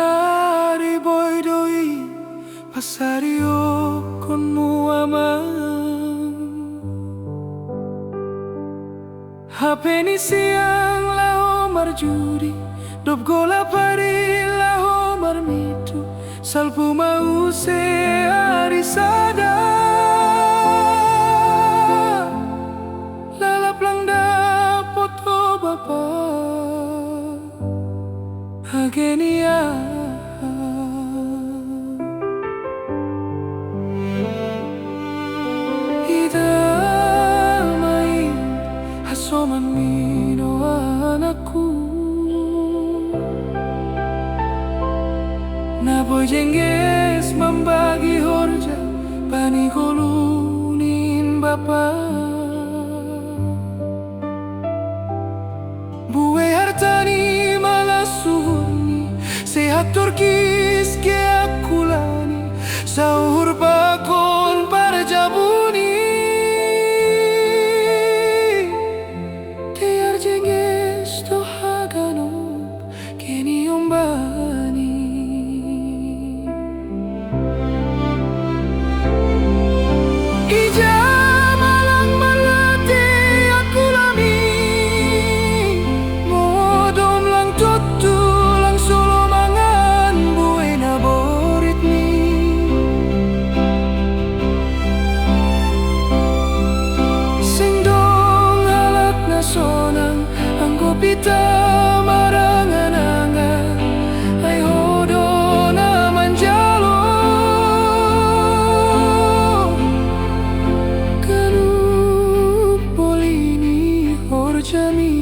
Hari boy doi pasario kon muamang HP ni siang lao marjudi Dop gola pari lao marmitu Salpu mau se arisada Lalap lang dapoto bapa Hagenia Idamai hasoman mino anakku Na boy jengges membagi horja Bani kolunin bapa Buwe hartani malas suhurni Sehat turkis ke akulani Sahur bakon parjabuni Tiar jengges tohaganop Keni ombani Ija malang malate akulami Modom lang tutu lang solo mangan buena borit ni Singdong halat na sonang Anggo pita marangan-angan Ay hodo na manjalo Kanup polini horjami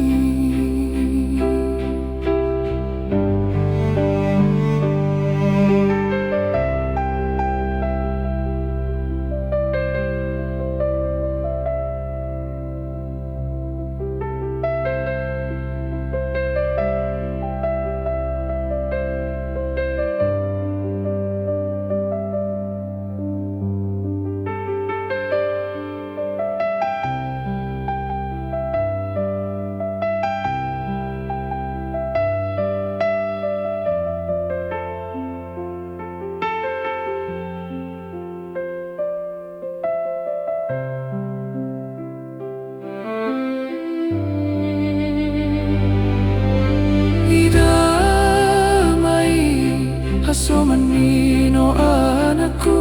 Hasoman mino anakku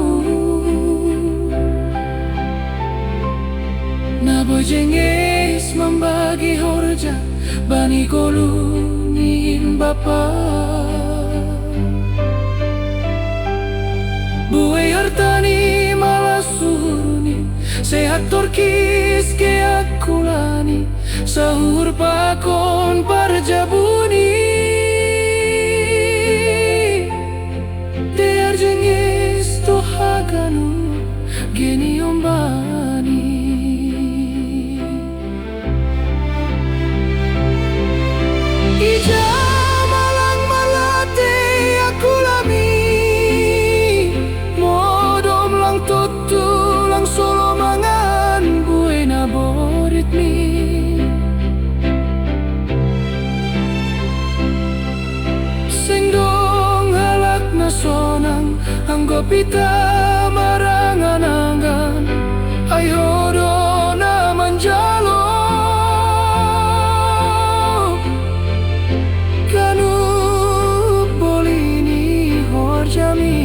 Na boy jengges membagi horja Bani kolunin bapa Buwe hartani malas suhurni Sehat turkis ke akulani Sahur pakon parjabuni Jengis tohaganu geni ombani Ija malang malate akulami Modom lang tutu lang solo mangan buena borit mi Singdong halak na sonang Anggo pita marangan-angan Ay hodo na manjalo Kanup bolini horjami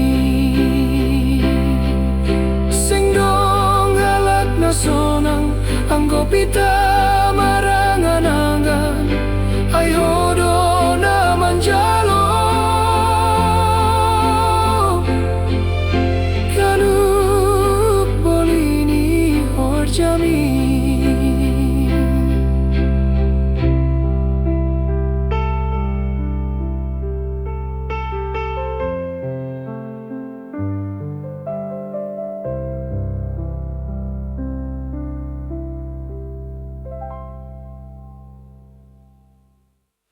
Singdong halak na sonang Anggo pita marangan-angan Ay hodo na manjalo Jami